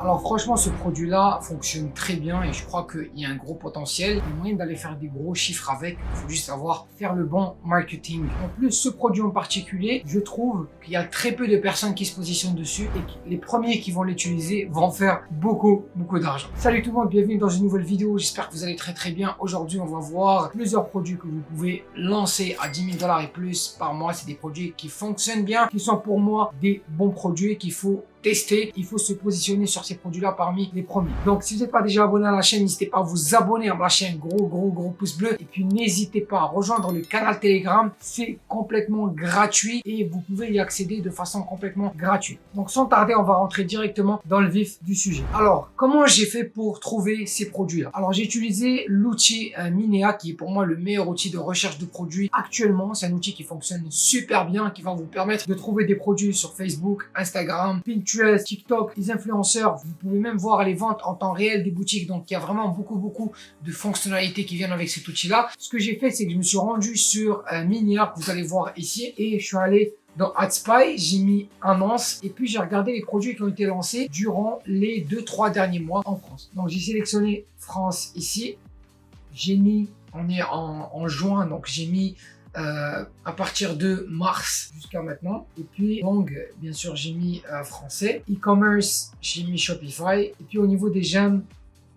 Alors franchement, ce produit-là fonctionne très bien et je crois qu'il y a un gros potentiel. Il y a moyen d'aller faire des gros chiffres avec. Il faut juste savoir faire le bon marketing. En plus, ce produit en particulier, je trouve qu'il y a très peu de personnes qui se positionnent dessus et que les premiers qui vont l'utiliser vont faire beaucoup d'argent. Salut tout le monde, bienvenue dans une nouvelle vidéo. J'espère que vous allez très bien. Aujourd'hui, on va voir plusieurs produits que vous pouvez lancer à 10 000 $ et plus par mois. C'est des produits qui fonctionnent bien, qui sont pour moi des bons produits qu'il faut tester. Il faut se positionner sur ces produits-là parmi les premiers. Donc, si vous n'êtes pas déjà abonné à la chaîne, n'hésitez pas à vous abonner, à me lâcher un gros pouce bleu. Et puis, n'hésitez pas à rejoindre le canal Telegram. C'est complètement gratuit et vous pouvez y accéder de façon complètement gratuite. Donc, sans tarder, on va rentrer directement dans le vif du sujet. Alors, comment j'ai fait pour trouver ces produits-là? Alors, j'ai utilisé l'outil Minea, qui est pour moi le meilleur outil de recherche de produits actuellement. C'est un outil qui fonctionne super bien, qui va vous permettre de trouver des produits sur Facebook, Instagram, Pinterest, TikTok, les influenceurs. Vous pouvez même voir les ventes en temps réel des boutiques. Donc, il y a vraiment beaucoup de fonctionnalités qui viennent avec cet outil-là. Ce que j'ai fait, c'est que je me suis rendu sur Minea, que vous allez voir ici, et je suis allé dans AdSpy, j'ai mis annonce et puis j'ai regardé les produits qui ont été lancés durant les 2-3 derniers mois en France. Donc, j'ai sélectionné France ici. J'ai mis, on est en juin, donc j'ai mis à partir de mars jusqu'à maintenant. Et puis langue, bien sûr, j'ai mis français. E-commerce, j'ai mis Shopify. Et puis au niveau des j'aime,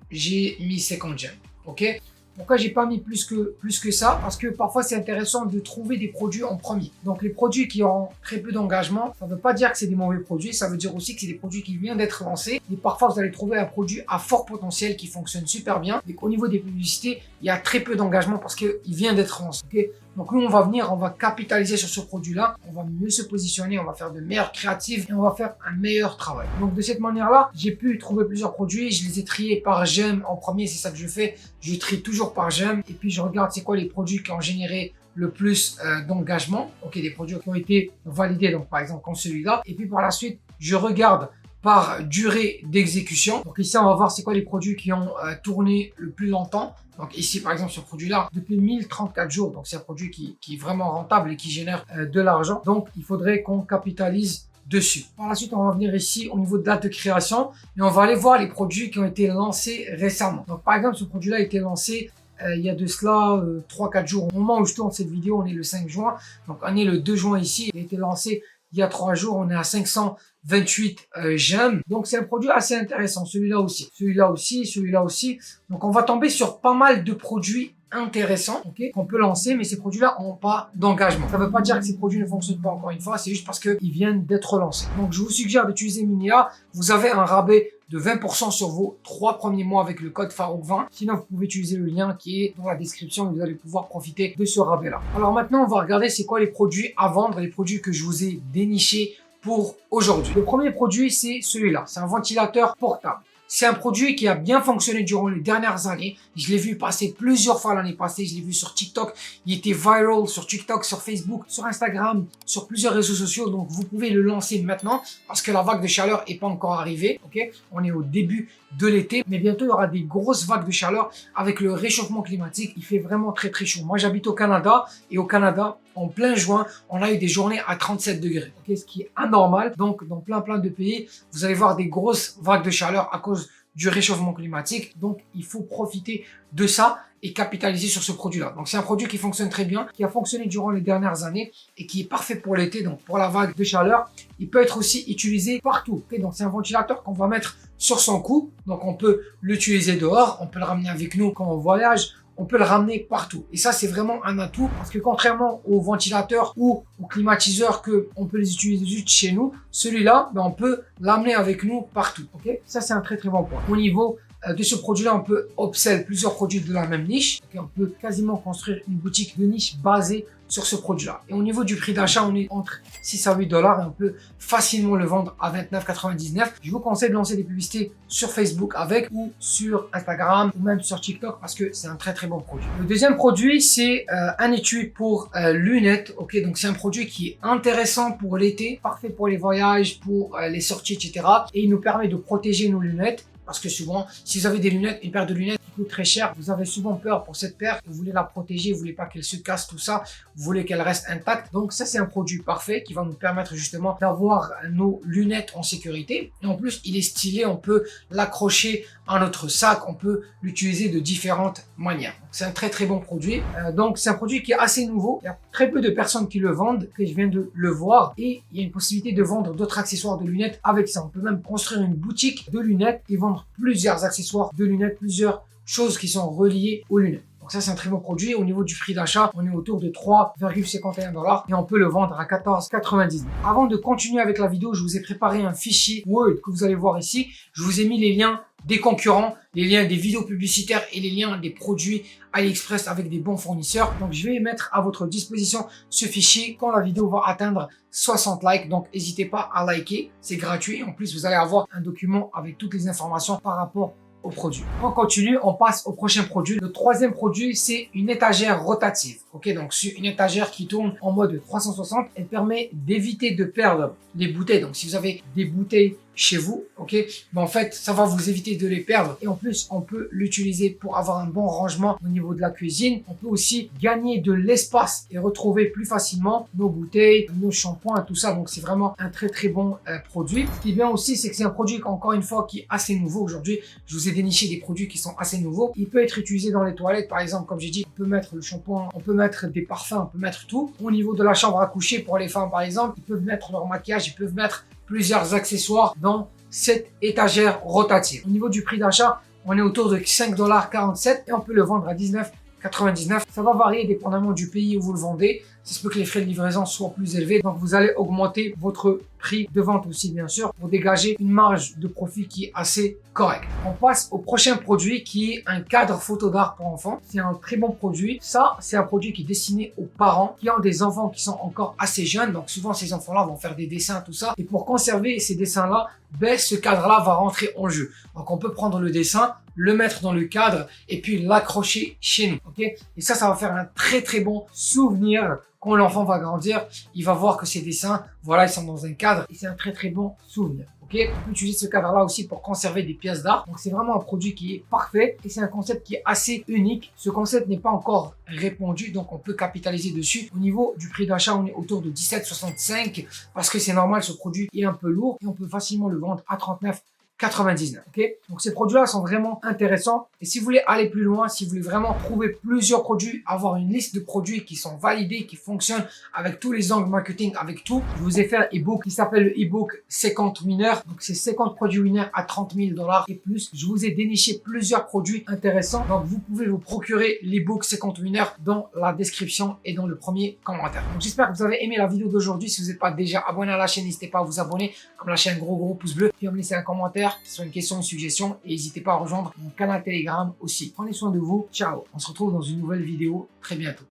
j'ai mis second j'aime. Ok? Pourquoi j'ai pas mis plus que ça? Parce que parfois c'est intéressant de trouver des produits en premier. Donc les produits qui ont très peu d'engagement, ça ne veut pas dire que c'est des mauvais produits, ça veut dire aussi que c'est des produits qui viennent d'être lancés. Et parfois vous allez trouver un produit à fort potentiel qui fonctionne super bien. Et qu'au niveau des publicités, il y a très peu d'engagement parce qu'il vient d'être lancé. Okay? Donc nous on va capitaliser sur ce produit-là, on va mieux se positionner, on va faire de meilleures créatives et on va faire un meilleur travail. Donc de cette manière-là, j'ai pu trouver plusieurs produits, je les ai triés par j'aime en premier, c'est ça que je fais. Je trie toujours par j'aime et puis je regarde c'est quoi les produits qui ont généré le plus d'engagement. Ok, des produits qui ont été validés, donc par exemple comme celui-là. Et puis par la suite, je regarde par durée d'exécution. Donc ici, on va voir c'est quoi les produits qui ont tourné le plus longtemps. Donc ici, par exemple, ce produit-là, depuis 1034 jours. Donc c'est un produit qui est vraiment rentable et qui génère de l'argent. Donc il faudrait qu'on capitalise dessus. Par la suite, on va venir ici au niveau de date de création et on va aller voir les produits qui ont été lancés récemment. Donc par exemple, ce produit-là a été lancé il y a de cela 3-4 jours. Au moment où je tourne cette vidéo, on est le 5 juin. Donc on est le 2 juin ici. Il a été lancé il y a 3 jours. On est à 528 j'aime. Donc c'est un produit assez intéressant. Celui-là aussi. Celui-là aussi. Celui-là aussi. Donc on va tomber sur pas mal de produits intéressants, ok, qu'on peut lancer, mais ces produits-là n'ont pas d'engagement. Ça ne veut pas dire que ces produits ne fonctionnent pas, encore une fois, c'est juste parce qu'ils viennent d'être lancés. Donc je vous suggère d'utiliser Minea. Vous avez un rabais de 20% sur vos 3 premiers mois avec le code Farouk20. Sinon, vous pouvez utiliser le lien qui est dans la description et vous allez pouvoir profiter de ce rabais-là. Alors maintenant, on va regarder c'est quoi les produits à vendre, les produits que je vous ai dénichés pour aujourd'hui. Le premier produit, c'est celui-là. C'est un ventilateur portable. C'est un produit qui a bien fonctionné durant les dernières années. Je l'ai vu passer plusieurs fois l'année passée. Je l'ai vu sur TikTok. Il était viral sur TikTok, sur Facebook, sur Instagram, sur plusieurs réseaux sociaux. Donc, vous pouvez le lancer maintenant parce que la vague de chaleur n'est pas encore arrivée. Ok, on est au début de l'été, mais bientôt il y aura des grosses vagues de chaleur avec le réchauffement climatique. Il fait vraiment très chaud. Moi, j'habite au Canada et au Canada, en plein juin, on a eu des journées à 37 degrés, okay, ce qui est anormal. Donc, dans plein de pays, vous allez voir des grosses vagues de chaleur à cause du réchauffement climatique. Donc, il faut profiter de ça et capitaliser sur ce produit-là. Donc, c'est un produit qui fonctionne très bien, qui a fonctionné durant les dernières années et qui est parfait pour l'été, donc pour la vague de chaleur. Il peut être aussi utilisé partout. Okay, donc, c'est un ventilateur qu'on va mettre sur son cou. Donc, on peut l'utiliser dehors, on peut le ramener avec nous quand on voyage. On peut le ramener partout. Et ça, c'est vraiment un atout parce que contrairement aux ventilateurs ou aux climatiseurs que on peut les utiliser juste chez nous, celui-là, on peut l'amener avec nous partout. Ok, ça, c'est un très bon point. Au niveau de ce produit-là, on peut upsell plusieurs produits de la même niche. Okay, on peut quasiment construire une boutique de niche basée sur ce produit-là. Et au niveau du prix d'achat, on est entre 6 à 8 $ et on peut facilement le vendre à 29,99 $. Je vous conseille de lancer des publicités sur Facebook avec ou sur Instagram ou même sur TikTok parce que c'est un très bon produit. Le deuxième produit, c'est un étui pour lunettes. Ok, donc c'est un produit qui est intéressant pour l'été, parfait pour les voyages, pour les sorties, etc. Et il nous permet de protéger nos lunettes parce que souvent, si vous avez des lunettes, une paire de lunettes qui coûte très cher, vous avez souvent peur pour cette paire, vous voulez la protéger, vous voulez pas qu'elle se casse, tout ça, vous voulez qu'elle reste intacte. Donc ça, c'est un produit parfait qui va nous permettre justement d'avoir nos lunettes en sécurité. Et en plus, il est stylé, on peut l'accrocher à notre sac, on peut l'utiliser de différentes manières. C'est un très bon produit. Donc c'est un produit qui est assez nouveau. Il y a très peu de personnes qui le vendent, que je viens de le voir. Et il y a une possibilité de vendre d'autres accessoires de lunettes avec ça. On peut même construire une boutique de lunettes et vendre plusieurs accessoires de lunettes, plusieurs choses qui sont reliées aux lunettes. Donc ça, c'est un très bon produit. Au niveau du prix d'achat, on est autour de 3,51 $ et on peut le vendre à 14,99 $. Avant de continuer avec la vidéo, je vous ai préparé un fichier Word que vous allez voir ici. Je vous ai mis les liens des concurrents, les liens des vidéos publicitaires et les liens des produits AliExpress avec des bons fournisseurs. Donc, je vais mettre à votre disposition ce fichier quand la vidéo va atteindre 60 likes. Donc, n'hésitez pas à liker. C'est gratuit. En plus, vous allez avoir un document avec toutes les informations par rapport au produit. On continue, on passe au prochain produit. Le troisième produit, c'est une étagère rotative. Ok, donc c'est une étagère qui tourne en mode 360. Elle permet d'éviter de perdre les bouteilles. Donc, si vous avez des bouteilles chez vous, ok, ben en fait, ça va vous éviter de les perdre. Et en plus, on peut l'utiliser pour avoir un bon rangement au niveau de la cuisine. On peut aussi gagner de l'espace et retrouver plus facilement nos bouteilles, nos shampoings, tout ça. Donc, c'est vraiment un très bon produit. Ce qui est bien aussi, c'est que c'est un produit, encore une fois, qui est assez nouveau aujourd'hui. Je vous ai déniché des produits qui sont assez nouveaux. Il peut être utilisé dans les toilettes, par exemple, comme j'ai dit, on peut mettre le shampoing, on peut mettre des parfums, on peut mettre tout. Au niveau de la chambre à coucher, pour les femmes, par exemple, ils peuvent mettre leur maquillage, ils peuvent mettre plusieurs accessoires dans cette étagère rotative. Au niveau du prix d'achat, on est autour de 5,47 $ et on peut le vendre à 19,99 $. Ça va varier dépendamment du pays où vous le vendez. Ça se peut que les frais de livraison soient plus élevés. Donc, vous allez augmenter votre prix de vente aussi, bien sûr, pour dégager une marge de profit qui est assez correcte. On passe au prochain produit qui est un cadre photo d'art pour enfants. C'est un très bon produit. Ça, c'est un produit qui est destiné aux parents qui ont des enfants qui sont encore assez jeunes. Donc, souvent, ces enfants-là vont faire des dessins, tout ça. Et pour conserver ces dessins-là, ben, ce cadre-là va rentrer en jeu. Donc, on peut prendre le dessin, le mettre dans le cadre et puis l'accrocher chez nous. Ok? Et ça va faire un très bon souvenir. Quand l'enfant va grandir, il va voir que ces dessins, voilà, ils sont dans un cadre et c'est un très bon souvenir. Ok, on peut utiliser ce cadre-là aussi pour conserver des pièces d'art. Donc, c'est vraiment un produit qui est parfait et c'est un concept qui est assez unique. Ce concept n'est pas encore répandu, donc on peut capitaliser dessus. Au niveau du prix d'achat, on est autour de 17,65 $ parce que c'est normal, ce produit est un peu lourd et on peut facilement le vendre à 39,99 $. Ok, donc ces produits-là sont vraiment intéressants. Et si vous voulez aller plus loin, si vous voulez vraiment trouver plusieurs produits, avoir une liste de produits qui sont validés, qui fonctionnent avec tous les angles marketing, avec tout, je vous ai fait un e-book qui s'appelle le e-book 50 winners. Donc c'est 50 produits winners à 30 000 $ et plus. Je vous ai déniché plusieurs produits intéressants. Donc vous pouvez vous procurer l'e-book 50 winners dans la description et dans le premier commentaire. Donc j'espère que vous avez aimé la vidéo d'aujourd'hui. Si vous n'êtes pas déjà abonné à la chaîne, n'hésitez pas à vous abonner, comme lâcher un gros pouce bleu, puis à me laisser un commentaire sur une question, une suggestion et n'hésitez pas à rejoindre mon canal Telegram aussi. Prenez soin de vous. Ciao. On se retrouve dans une nouvelle vidéo très bientôt.